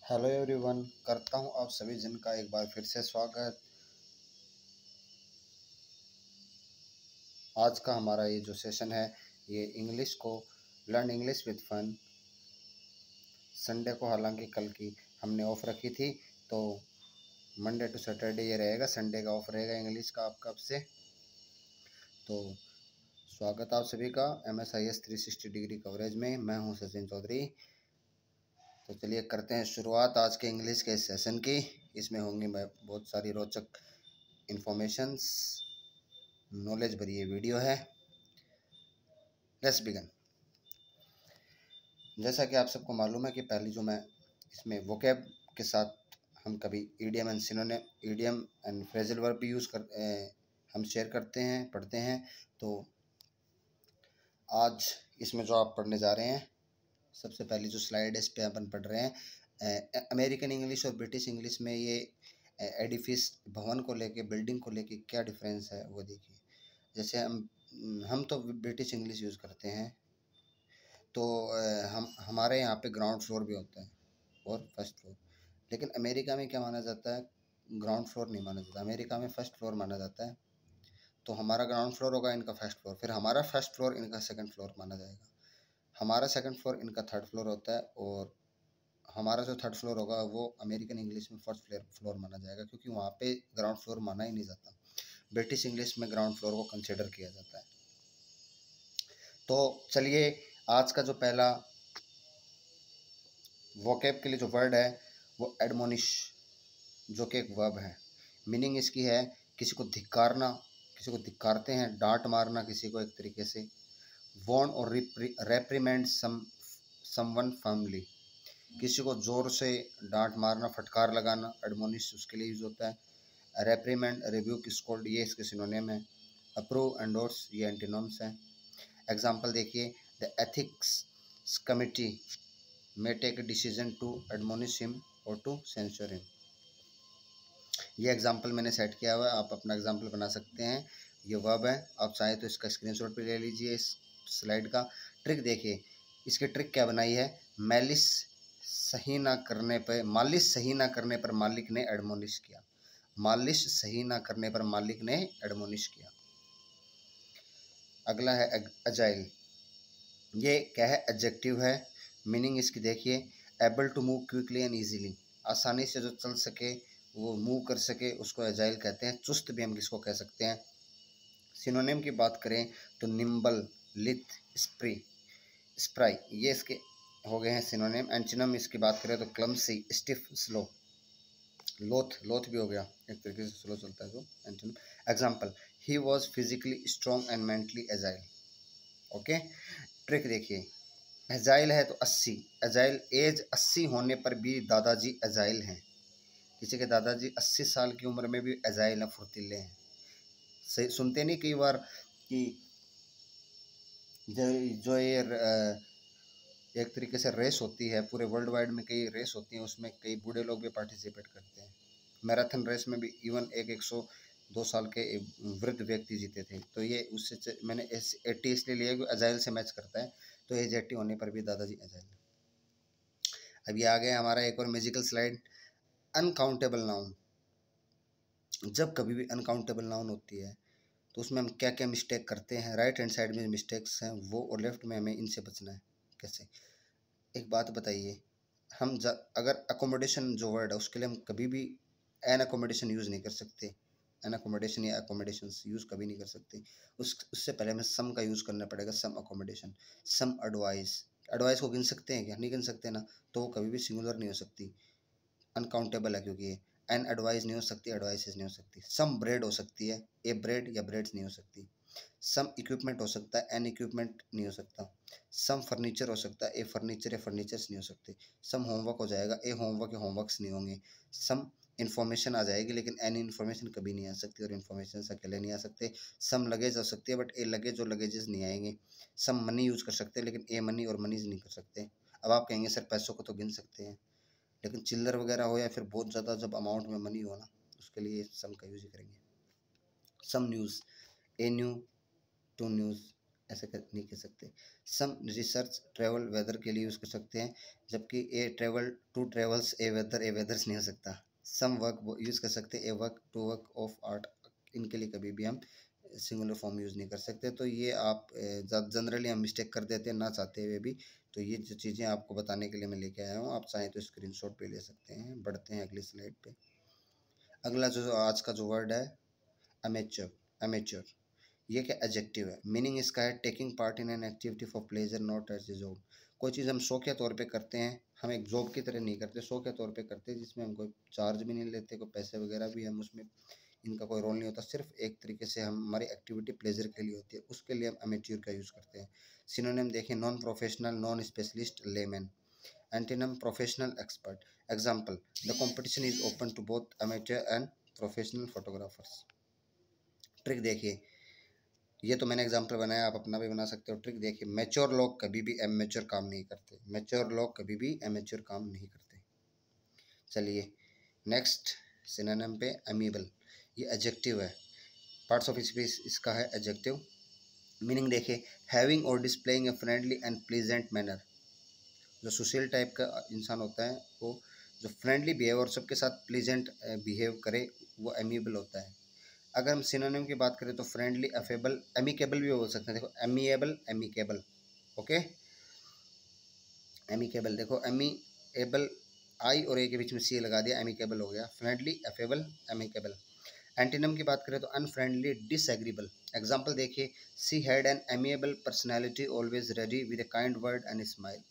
Hello everyone, करता हूँ आप सभी जन का एक बार फिर से स्वागत। आज का हमारा ये जो सेशन है ये इंग्लिश को learn English with fun. Sunday को हालांकि कल की हमने ऑफ रखी थी, तो मंडे टू सैटरडे ये रहेगा, संडे का ऑफ रहेगा इंग्लिश का आपका अब से। तो स्वागत आप सभी का MSIS 360 डिग्री कवरेज में। मैं हूँ सचिन चौधरी। तो चलिए करते हैं शुरुआत आज के इंग्लिश के सेशन की। इसमें होंगी बहुत सारी रोचक इन्फॉर्मेशंस, नॉलेज भरी ये वीडियो है। Let's begin. जैसा कि आप सबको मालूम है कि पहले जो मैं इसमें वोकैब के साथ हम कभी idiom and synonym, idiom and phrasal verb भी हम शेयर करते हैं, पढ़ते हैं। तो आज इसमें जो आप पढ़ने जा रहे हैं, सबसे पहली जो स्लाइड है इस पर अपन पढ़ रहे हैं अमेरिकन इंग्लिश और ब्रिटिश इंग्लिश में ये एडिफिस, भवन को लेके, बिल्डिंग को लेके क्या डिफरेंस है वो देखिए। जैसे हम तो ब्रिटिश इंग्लिश यूज़ करते हैं, तो हम हमारे यहाँ पे ग्राउंड फ्लोर भी होता है और फर्स्ट फ्लोर। लेकिन अमेरिका में क्या माना जाता है, ग्राउंड फ्लोर नहीं माना जाता, अमेरिका में फर्स्ट फ्लोर माना जाता है। तो हमारा ग्राउंड फ्लोर होगा, इनका फर्स्ट फ्लोर, फिर हमारा फर्स्ट फ्लोर इनका सेकंड फ्लोर माना जाएगा, हमारा सेकंड फ्लोर इनका थर्ड फ्लोर होता है, और हमारा जो थर्ड फ्लोर होगा वो अमेरिकन इंग्लिश में फर्स्ट फ्लोर माना जाएगा, क्योंकि वहाँ पे ग्राउंड फ्लोर माना ही नहीं जाता। ब्रिटिश इंग्लिश में ग्राउंड फ्लोर को कंसिडर किया जाता है। तो चलिए आज का जो पहला वोकैब के लिए जो वर्ड है वो एडमोनिश, जो कि एक वर्ब है। मीनिंग इसकी है किसी को धिक्कारना, किसी को धिक्कारते हैं, डांट मारना किसी को एक तरीके से। वॉर्न और रेप्रीमेंड समवन फर्मली, किसी को जोर से डांट मारना, फटकार लगाना, एडमोनिश उसके लिए यूज होता है। रेप्रीमेंड, रिब्यूक, स्कोल्ड ये इसके सिनोनिम है। अप्रूव, एंडोर्स ये एंटीनोम्स हैं। एग्जाम्पल देखिए, the ethics committee may take a decision to admonish him or to censure him। ये एग्जाम्पल मैंने सेट किया हुआ है, आप अपना एग्जाम्पल बना सकते हैं। ये वर्ब है, आप चाहे तो इसका स्क्रीनशॉट भी ले लीजिए इस स्लाइड का। ट्रिक देखिए, इसकी ट्रिक क्या बनाई है, मालिश सही ना करने पर मालिक ने एडमोनिश किया। मालिश सही ना करने पर मालिक ने एडमोनिश किया। अगला है अजाइल, ये क्या है, एडजेक्टिव है। मीनिंग इसकी देखिए, able to move quickly and easily, आसानी से जो चल सके, वो मूव कर सके, उसको एजाइल कहते हैं। चुस्त भी हम किसको कह सकते हैं। सिनोनिम की बात करें तो निम्बल, लिथ, स्प्राई ये इसके हो गए हैं सिनोनिम। एंटोनिम इसकी बात करें तो क्लमसी, स्टिफ, स्लो, लोथ भी हो गया, एक तरीके से स्लो चलता है तो antonym. Example, he was physically strong and mentally agile. Okay, trick देखिए, एजाइल है तो 80, एजाइल एज 80 होने पर भी दादाजी एजाइल हैं। किसी के दादाजी 80 साल की उम्र में भी एजाइल हैं, फुर्तीले हैं। सही सुनते नहीं कई बार कि जो ये एक तरीके से रेस होती है, पूरे वर्ल्ड वाइड में कई रेस होती हैं, उसमें कई बूढ़े लोग भी पार्टिसिपेट करते हैं। मैराथन रेस में भी इवन 102 साल के वृद्ध व्यक्ति जीते थे। तो ये उससे मैंने 80 इसलिए लिया कि एजाइल से मैच करता है। तो एज 80 होने पर भी दादाजी एजाइल। अब ये आ गया हमारा एक और मैजिकल स्लाइड, अनकाउंटेबल नाउन। जब कभी भी अनकाउंटेबल नाउन होती है तो उसमें हम क्या क्या मिस्टेक करते हैं। राइट हैंड साइड में मिस्टेक्स हैं वो, और लेफ्ट में हमें इनसे बचना है। कैसे, एक बात बताइए, अगर अकोमोडेशन जो वर्ड है उसके लिए हम कभी भी एन अकोमोडेशन यूज़ नहीं कर सकते। एन अकोमोडेशन या अकोमोडेशन यूज़ कभी नहीं कर सकते। उससे पहले हमें सम का यूज़ करना पड़ेगा, सम अकोमोडेशन। सम एडवाइस, एडवाइस को गिन सकते हैं क्या, नहीं गिन सकते ना, तो वो कभी भी सिंगुलर नहीं हो सकती, अनकाउंटेबल है, क्योंकि ये एन एडवाइस नहीं हो सकती, एडवाइसेस नहीं हो सकती। सम ब्रेड हो सकती है, ए ब्रेड या ब्रेड्स नहीं हो सकती। सम इक्विपमेंट हो सकता है, एन इक्विपमेंट नहीं हो सकता। सम फर्नीचर हो सकता है, ए फर्नीचर या फर्नीचर्स नहीं हो सकते। सम होमवर्क हो जाएगा, ए होमवर्क या होमवर्क्स नहीं होंगे। सम इन्फॉर्मेशन आ जाएगी, लेकिन एनी इन्फॉर्मेशन कभी नहीं आ सकती, और इन्फॉर्मेशन से अकेले नहीं आ सकते। सम लगेज हो सकती है, बट ए लगेज और लगेजेस नहीं आएंगे। सम मनी यूज़ कर सकते हैं, लेकिन ए मनी और मनीज नहीं कर सकते। अब आप कहेंगे सर पैसों को तो गिन सकते हैं, लेकिन चिल्लर वगैरह हो या फिर बहुत ज़्यादा जब अमाउंट में मनी हो ना, उसके लिए सम का यूज करेंगे। Some news, a new, two news, ऐसे नहीं कह सकते। सम रिसर्च ट्रेवल वेदर के लिए यूज़ कर सकते हैं, जबकि a travel to travels a weathers नहीं हो सकता। सम वर्क यूज़ कर सकते हैं, a work to work of art, इनके लिए कभी भी हम सिंगुलर फॉर्म यूज़ नहीं कर सकते। तो ये आप जनरली हम मिस्टेक कर देते हैं ना चाहते हुए भी। तो ये जो चीज़ें आपको बताने के लिए मैं लेके आया हूँ, आप चाहें तो स्क्रीनशॉट पे ले सकते हैं। बढ़ते हैं अगली स्लाइड पे। अगला जो आज का जो वर्ड है अमेच्योर। अमेच्योर ये क्या एडजेक्टिव है। मीनिंग इसका है taking part in an activity for pleasure not as a job. कोई चीज़ हम शौकिया तौर पे करते हैं, हम एक जॉब की तरह नहीं करते, शौकिया तौर पे करते हैं, जिसमें हम कोई चार्ज भी नहीं लेते, कोई पैसे वगैरह भी हम उसमें, इनका कोई रोल नहीं होता, सिर्फ एक तरीके से हम हमारी एक्टिविटी प्लेजर के लिए होती है, उसके लिए हम अमेच्योर का यूज़ करते हैं। सिनोनिम देखिए non professional, non specialist, layman. Antonym professional, expert. Example the competition is open to both amateur and professional photographers. Trick देखिए, ये तो मैंने एग्जांपल बनाया, आप अपना भी बना सकते हो। ट्रिक देखिए, मैच्योर लोग कभी भी एमेच्योर काम नहीं करते, मैच्योर लोग कभी भी एमेच्योर काम नहीं करते। चलिए नेक्स्ट सिनोनिम पे अमीबल, ये एडजेक्टिव है, पार्ट्स ऑफ स्पीच इसका है एडजेक्टिव। मीनिंग देखिए हैविंग और displaying a friendly and pleasant manner. जो सोशल टाइप का इंसान होता है वो जो फ्रेंडली बिहेव और सबके साथ प्लीजेंट बिहेव करे वो अमीबल होता है। अगर हम सिनोनिम की बात करें तो फ्रेंडली, अफेबल, एमिकेबल भी बोल सकते हैं। देखो एमिएबल, एमिकेबल, ओके। एमिकेबल देखो एमिएबल, आई और ए के बीच में सी लगा दिया, एमिकेबल हो गया। Friendly, affable, amicable. एंटीनम की बात करें तो अनफ्रेंडली, डिसएग्रीबल। एग्जाम्पल देखिए she had an amiable personality always ready with a kind word and smile.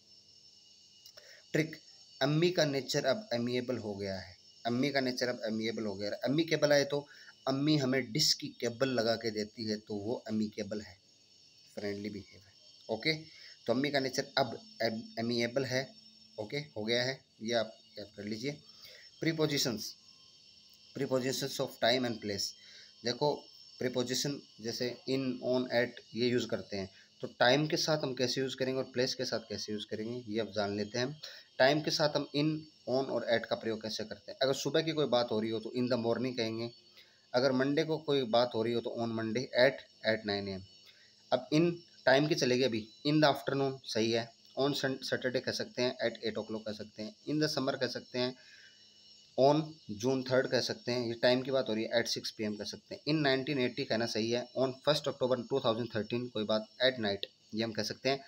Trick, अम्मी का नेचर अब एमिएबल हो गया है, अम्मी का नेचर अब एमिएबल हो गया है। अम्मी केबल आए तो अम्मी हमें डिस की केबल लगा के देती है, तो वो अमीकेबल है, फ्रेंडली बिहेव है, ओके। तो अम्मी का नेचर अब एमिएबल है, ओके हो गया है, ये आप याद कर लीजिए। Prepositions, prepositions of time and place. देखो प्रीपोजिशन जैसे इन, ऑन, एट ये यूज़ करते हैं, तो टाइम के साथ हम कैसे यूज़ करेंगे और प्लेस के साथ कैसे यूज़ करेंगे ये अब जान लेते हैं। टाइम के साथ हम इन, ऑन और एट का प्रयोग कैसे करते हैं। अगर सुबह की कोई बात हो रही हो तो इन द मॉर्निंग कहेंगे, अगर मंडे को कोई बात हो रही हो तो ऑन मंडे एट 9 AM। अब इन टाइम की चलेगी, अभी इन द आफ्टरनून सही है, ऑन सैटरडे कह सकते हैं, एट 8 o'clock कह सकते हैं, इन द समर कह सकते हैं, ऑन जून 3rd कह सकते हैं, ये टाइम की बात हो रही है, एट 6 PM कह सकते हैं। इन 1980 कहना सही है, ऑन 1 October 2013 कोई बात, एट नाइट ये हम कह सकते हैं।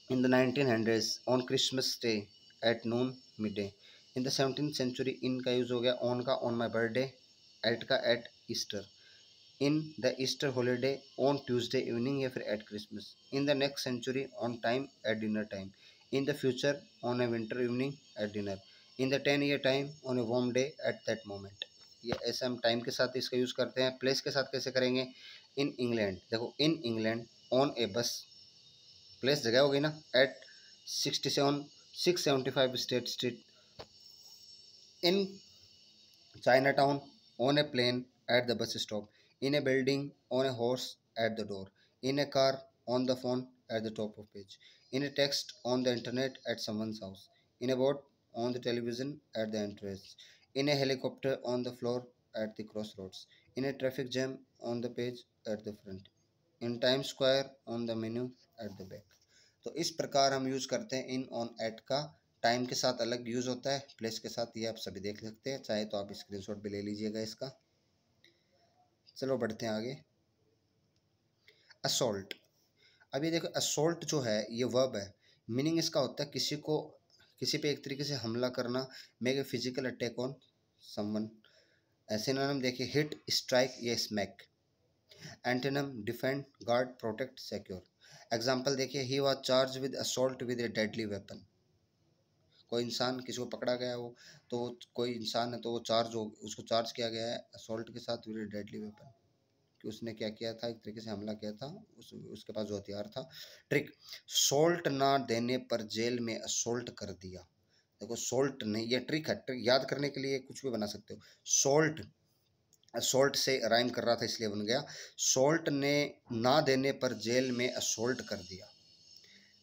In the 1900s on Christmas day at noon, mid day. In the 17th century in का यूज़ हो गया ऑन का, ऑन माई बर्थडे, एट का at Easter. In the Easter holiday on Tuesday evening या फिर at Christmas. In the next century on time at dinner time. In the future on a winter evening at dinner. In the 10-year time on a warm day at that moment. ये ऐसे हम time के साथ इसका use करते हैं। Place के साथ कैसे करेंगे, इन इंग्लैंड, देखो इन इंग्लैंड ऑन ए बस, प्लेस जगह हो गई ना, at 675 state street. In China town on a plane at the bus stop. In a building, on a horse, at the door. In a car, on the phone, at the top of page. In a text, on the internet, at someone's house. In a boat, on the television, at the entrance. In a helicopter, on the floor, at the crossroads. In a traffic jam, on the page, at the front. In Times Square, on the menu, at the back. तो इस प्रकार हम use करते हैं इन, on, eight का। Time के साथ अलग यूज़ होता है, प्लेस के साथ ये आप सभी देख सकते हैं, चाहे तो आप स्क्रीनशॉट भी ले लीजिएगा इसका। चलो बढ़ते हैं आगे। असोल्ट, अब ये देखो असोल्ट जो है ये वर्ब है, मीनिंग इसका होता है किसी को, किसी पे एक तरीके से हमला करना, make a physical attack on someone. ऐसे नाम देखिए हिट, स्ट्राइक या smack. Antonym defend, guard, protect, secure. Example देखिए he was charge with assault with a deadly weapon. कोई इंसान किसी को पकड़ा गया हो, तो कोई इंसान है तो वो चार्ज हो, उसको चार्ज किया गया है असोल्ट के साथ विद ए डेडली वेपन, कि उसने क्या किया था, एक तरीके से हमला किया था, उसके पास जो हथियार था। ट्रिक, सोल्ट ना देने पर जेल में असोल्ट कर दिया। देखो सोल्ट नहीं, ये ट्रिक है, ट्रिक याद करने के लिए कुछ भी बना सकते हो। सोल्ट, असोल्ट से राइम कर रहा था इसलिए बन गया, सोल्ट ने ना देने पर जेल में असोल्ट कर दिया।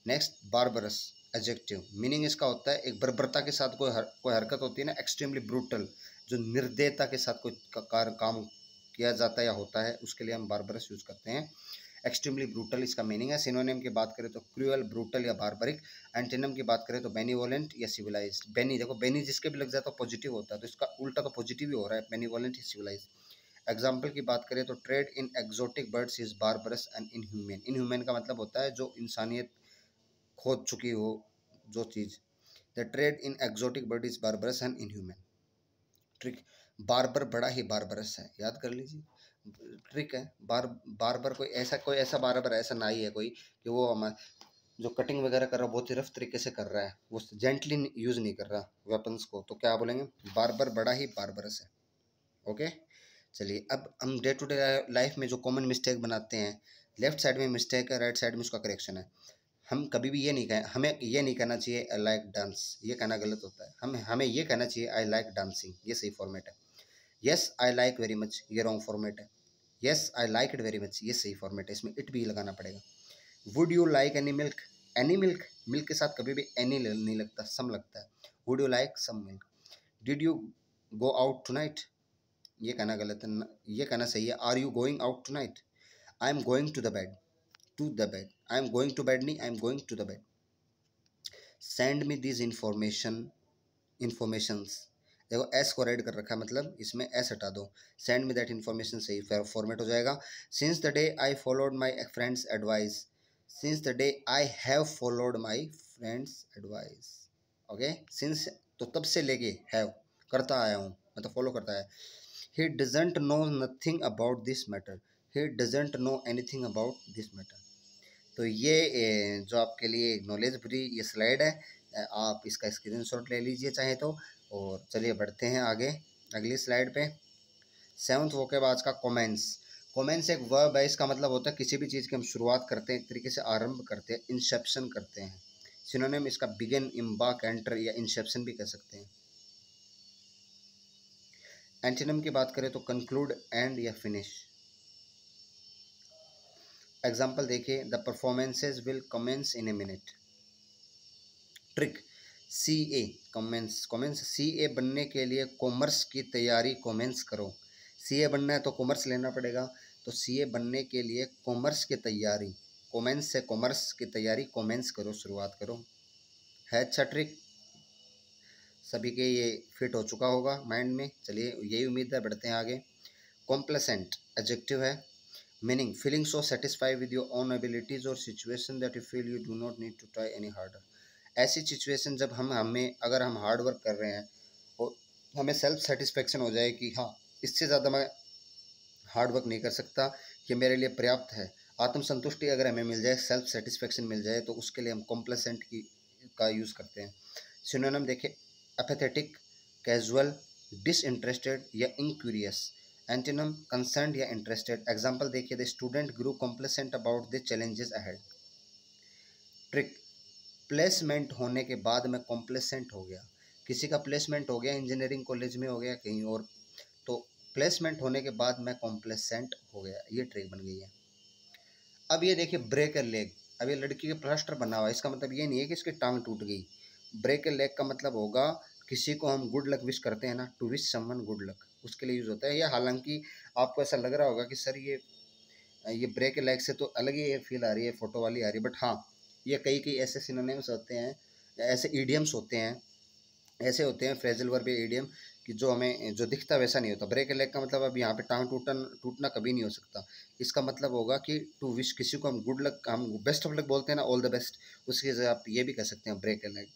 नेक्स्ट बारबरस, एडजेक्टिव, मीनिंग इसका होता है एक बर्बरता के साथ कोई हरकत होती है ना, एक्सट्रीमली ब्रूटल, जो निर्दयता के साथ कोई काम किया जाता है या होता है, उसके लिए हम बारबरस यूज़ करते हैं। एक्सट्रीमली ब्रूटल इसका मीनिंग है। सिनोनिम की बात करें तो क्रूअल, ब्रूटल या बारबरिक। एंटीनम की बात करें तो बेनिवोलेंट या सिविलाइज्ड। बेनी, देखो बेनी जिसके भी लग जाता है पॉजिटिव होता है, तो इसका उल्टा तो पॉजिटिव ही हो रहा है, बेनिवोलेंट या सिविलाइज्ड। एग्जाम्पल की बात करें तो trade in exotic birds is barbarous and inhuman. Inhuman का मतलब होता है जो इंसानियत खोद चुकी हो जो चीज़। The trade in exotic bird is barbarous and inhuman. Trick, barber बड़ा ही बारबरस है, याद कर लीजिए। ट्रिक है, बार्बर कोई ऐसा बार्बर ऐसा ना ही है कोई कि वो हम जो कटिंग वगैरह कर रहा है बहुत ही रफ तरीके से कर रहा है, वो जेंटली यूज नहीं कर रहा वेपन्स को, तो क्या बोलेंगे, बार्बर बड़ा ही बारबरस है। ओके, चलिए अब हम डे टू डे लाइफ में जो कॉमन मिस्टेक बनाते हैं, लेफ्ट साइड में मिस्टेक है, राइट साइड में उसका करेक्शन है। हम कभी भी ये नहीं कहें, हमें ये नहीं कहना चाहिए आई लाइक डांस, ये कहना गलत होता है। हमें ये कहना चाहिए आई लाइक डांसिंग, ये सही फॉर्मेट है। Yes I like very much, ये रॉन्ग फॉर्मेट है। Yes I like it very much, ये सही फॉर्मेट है, इसमें इट भी लगाना पड़ेगा। Would you like any milk, any milk, milk के साथ कभी भी एनी नहीं लगता, सम लगता है। Would you like some milk. Did you go out tonight, ये कहना गलत है, ये कहना सही है, are you going out tonight. I am going to the bed, to the bed, I am going to bed नहीं, I am going to the bed. Send me this informations, देखो एस को रेड कर रखा है, मतलब इसमें S हटा दो, सेंड मी दैट इन्फॉर्मेशन सही फॉर्मेट हो जाएगा। Since the day I followed my friends advice, since the day I have followed my friends advice. Okay, since तो तब से लेके हैव करता आया हूँ, मतलब फॉलो करता है। He doesn't know nothing about this matter, he doesn't know anything about this matter. तो ये जो आपके लिए नॉलेज भरी ये स्लाइड है, आप इसका स्क्रीनशॉट ले लीजिए चाहे तो। और चलिए बढ़ते हैं आगे अगली स्लाइड पे। सेवंथ वोकैब आज का कमेंस। कमेंस एक वर्ब है, इसका मतलब होता है किसी भी चीज़ की हम शुरुआत करते हैं, एक तरीके से आरंभ करते हैं, इंसेप्शन करते हैं। सिनोनिम इसका बिगिन, इम्बार्क, एंटर या इंसेप्शन भी कह सकते हैं। एंटीनिम की बात करें तो कंक्लूड, एंड या फिनिश। एग्जाम्पल देखिए, the performances will commence in a minute. Trick, see a commence, commence see a बनने के लिए कॉमर्स की तैयारी कमेंस करो। सी ए बनना है तो कॉमर्स लेना पड़ेगा, तो सी ए बनने के लिए कॉमर्स की तैयारी, कॉमेंस से कॉमर्स की तैयारी कमेंस करो, शुरुआत करो। है अच्छा ट्रिक, सभी के ये फिट हो चुका होगा माइंड में। चलिए यही उम्मीद है, बढ़ते हैं आगे। कॉम्प्लेसेंट एडजेक्टिव है, meaning feeling so satisfy with your own abilities और situation that you feel you do not need to try any harder. ऐसी सिचुएशन जब हमें अगर हम हार्ड वर्क कर रहे हैं और हमें सेल्फ सेटिस्फेक्शन हो जाए कि हाँ इससे ज़्यादा मैं हार्ड वर्क नहीं कर सकता, ये मेरे लिए पर्याप्त है, आत्मसंतुष्टि अगर हमें मिल जाए, सेल्फ सेटिस्फेक्शन मिल जाए, तो उसके लिए हम कॉम्प्लेसेंट की का यूज़ करते हैं। सिनोनिम देखिए, एपेथेटिक, कैजुअल, डिसइंटरेस्टेड या इनक्यूरियस। एंटीनम कंसर्न्ड या इंटरेस्टेड। एग्जाम्पल देखिए, the student grew complacent about the challenges ahead. Trick, placement होने के बाद मैं कॉम्प्लेसेंट हो गया, किसी का प्लेसमेंट हो गया इंजीनियरिंग कॉलेज में हो गया कहीं और, तो प्लेसमेंट होने के बाद मैं कॉम्प्लेसेंट हो गया, ये ट्रिक बन गई है। अब ये देखिए ब्रेक ए लेग, अब ये लड़की के प्लास्टर बना हुआ है, इसका मतलब ये नहीं है कि इसकी टांग टूट गई। ब्रेक ए लेग का मतलब होगा किसी को हम गुड लक विश करते हैं ना, to wish someone good luck, उसके लिए यूज़ होता है। ये हालांकि आपको ऐसा लग रहा होगा कि सर ये ब्रेक ए लेग से तो अलग ही फील आ रही है, फोटो वाली आ रही है, बट हाँ ये कई कई ऐसे सिनोनिम्स होते हैं, ऐसे ईडियम्स होते हैं, ऐसे होते हैं फ्रेजल वर्ब या ईडियम कि जो हमें जो दिखता वैसा नहीं होता। ब्रेक ए लेग का मतलब अब यहाँ पे टांग टूटना कभी नहीं हो सकता। इसका मतलब होगा कि टू विश, किसी को हम गुड लक, हम बेस्ट ऑफ लक बोलते हैं ना, ऑल द बेस्ट, उसकी जगह आप ये भी कह सकते हैं ब्रेक ए लेग।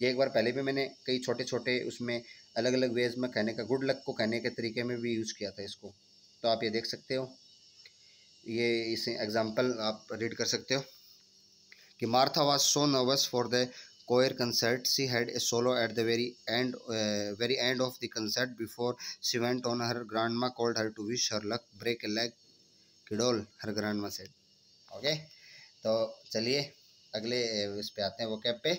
ये एक बार पहले भी मैंने कई छोटे छोटे उसमें अलग अलग वेज में कहने का, गुड लक को कहने के तरीके में भी यूज़ किया था इसको, तो आप ये देख सकते हो, ये इस एग्जाम्पल आप रीड कर सकते हो कि Martha was so nervous for the choir concert, she had a solo at the very end of the concert before she went on. Her grandma called her to wish her luck. Break a leg, kidol, her grandma said. Okay, तो चलिए अगले इस पे आते हैं वो cap पे।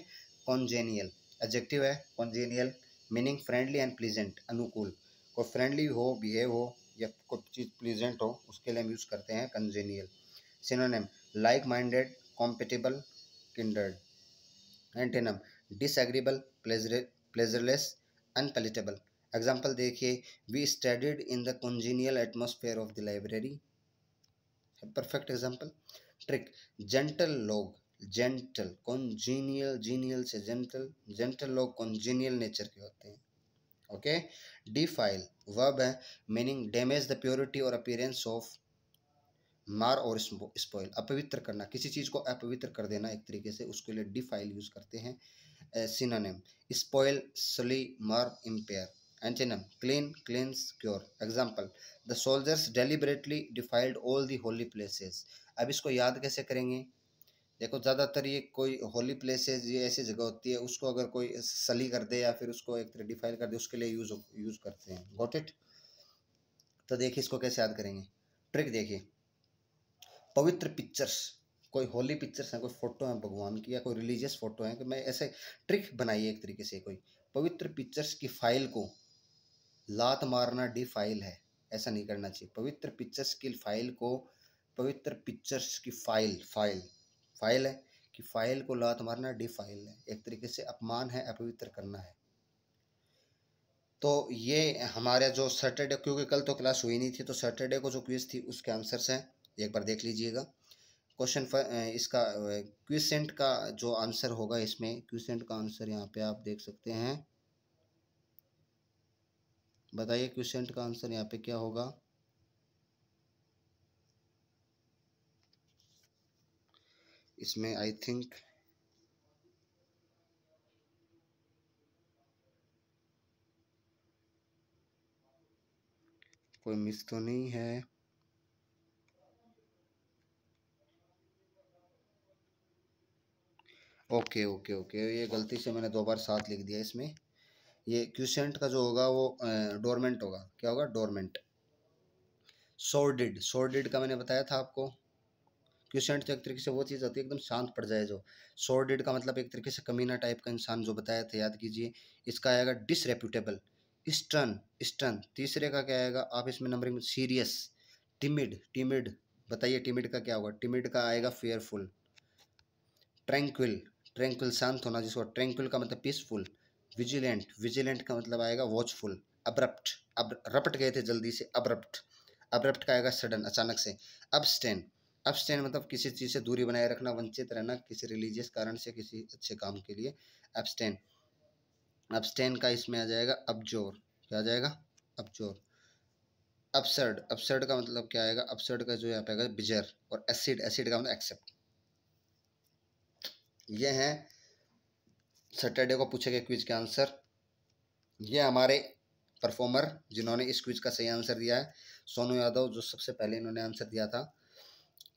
कॉन्जेनियल adjective है, कॉन्जेनियल मीनिंग फ्रेंडली एंड प्लीजेंट, अनुकूल। कोई फ्रेंडली हो, बिहेव हो या कोई चीज़ प्लीजेंट हो, उसके लिए हम यूज़ करते हैं congenial. Synonym like minded, compatible, kindred. Antonym disagreeable, pleasureless, unpalatable. Example देखिए, we studied in the congenial atmosphere of the library. Perfect example. Trick, gentle लोग, जेंटल कॉन्जीनियल, जीनियल से जेंटल, जेंटल लोग कॉन्जीनियल नेचर के होते हैं। Okay. Defile verb है, meaning damage the purity और appearance of, mar और स्पॉइल, अपवित्र करना, किसी चीज़ को अपवित्र कर देना एक तरीके से, उसके लिए डिफाइल यूज करते हैं। सिनोनिम, स्पॉइल, सली, मार, empire. Antonym, clean, क्लींस, cure. Example, the soldiers deliberately defiled all the Holi places. अब इसको याद कैसे करेंगे? देखो ज़्यादातर ये कोई होली प्लेसेस, ये ऐसी जगह होती है, उसको अगर कोई सली कर दे या फिर उसको एक तरह डिफाइल कर दे, उसके लिए यूज करते हैं। Got it? तो देखिए इसको कैसे याद करेंगे। ट्रिक देखिए, पवित्र पिक्चर्स, कोई होली पिक्चर्स हैं, कोई फोटो है भगवान की या कोई रिलीजियस फोटो है, कि मैं ऐसे ट्रिक बनाइए एक तरीके से, कोई पवित्र पिक्चर्स की फाइल को लात मारना डिफाइल है, ऐसा नहीं करना चाहिए। पवित्र पिक्चर्स की फाइल को, पवित्र पिक्चर्स की फाइल है कि फाइल को लात मारना डिफाइल है, एक तरीके से अपमान है, अपवित्र करना है। तो ये हमारे जो सैटरडे, क्योंकि कल तो क्लास हुई नहीं थी, तो सैटरडे को जो क्विज थी उसके आंसर्स हैं, एक बार देख लीजिएगा। क्वेश्चन इसका क्विसेंट का जो आंसर होगा, इसमें क्विसेंट का आंसर यहाँ पे आप देख सकते हैं। बताइए क्विसेंट का आंसर यहाँ पे क्या होगा? इसमें आई थिंक कोई मिस तो नहीं है। ओके ओके ओके, ये गलती से मैंने 2 बार 7 लिख दिया इसमें। ये क्विसेंट का जो होगा वो डोरमेंट होगा। क्या होगा? डोरमेंट। सोर्डिड, सोर्डिड का मैंने बताया था आपको। क्विसेंट तो एक तरीके से वो चीज़ होती है एकदम शांत पड़ जाए जो। सोर्डिड का मतलब एक तरीके से कमीना टाइप का इंसान, जो बताया था, याद कीजिए। इसका आएगा डिसरेप्यूटेबल। Stern, stern. तीसरे का क्या आएगा? आप इसमें नंबरिंग में सीरियस। Timid, timid. बताइए टिमिड का क्या होगा? टिमिड का आएगा फेयरफुल। ट्रैंक्विल, ट्रैंक्विल शांत होना, जिसको ट्रैंक्विल का मतलब पीसफुल। विजिलेंट, विजिलेंट का मतलब आएगा वॉचफुल। अब्रप्ट, अब रपट गए थे जल्दी से, अब्रप्ट। अब्रप्ट का आएगा सडन, अचानक से। अबस्टेन, अबस्टेन मतलब किसी चीज़ से दूरी बनाए रखना, वंचित रहना किसी रिलीजियस कारण से, किसी अच्छे काम के लिए। अबस्टेन, अबस्टेन का इसमें आ जाएगा अबजोर। क्या आ जाएगा? अबजोर। अपसर्ड, अपसर्ड का मतलब क्या आएगा? अपसर्ड का जो यहाँ पे आएगा बिजर। और एसिड, एसिड का मतलब एक्सेप्ट। ये हैं सैटरडे को पूछे गए क्विज के आंसर। ये हमारे परफॉर्मर जिन्होंने इस क्विज का सही आंसर दिया है, सोनू यादव, जो सबसे पहले इन्होंने आंसर दिया था।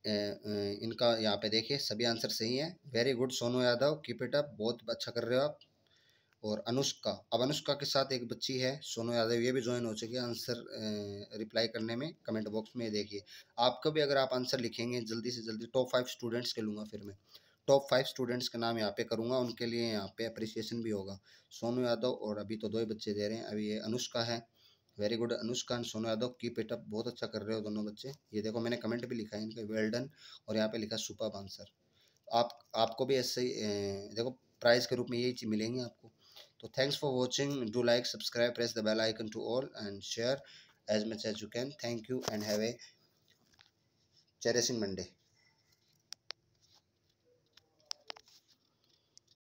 इनका यहाँ पे देखिए सभी आंसर सही हैं। Very good Sonu Yadav, keep it up, बहुत अच्छा कर रहे हो आप। और अनुष्का, अब अनुष्का के साथ एक बच्ची है सोनू यादव, ये भी ज्वाइन हो चुकी है आंसर रिप्लाई करने में कमेंट बॉक्स में। देखिए आपका भी अगर आप आंसर लिखेंगे जल्दी से जल्दी, टॉप 5 स्टूडेंट्स के लूँगा, फिर मैं टॉप 5 स्टूडेंट्स के नाम यहाँ पे करूँगा, उनके लिए यहाँ पे अप्रिसिएशन भी होगा। सोनू यादव, और अभी तो 2 ही बच्चे दे रहे हैं, अभी ये अनुष्का है। Very good Anushka and Sonu Yadav, keep it up, बहुत अच्छा कर रहे हो दोनों बच्चे। ये देखो मैंने कमेंट भी लिखा है इनका, वेल डन, और यहाँ पे लिखा सुपर्ब आंसर। आपको भी ऐसे ही देखो प्राइज के रूप में यही चीज़ मिलेंगी आपको। तो thanks for watching. Do like, subscribe, press the bell icon to all, and share as much as you can. Thank you and have a cherishing Monday.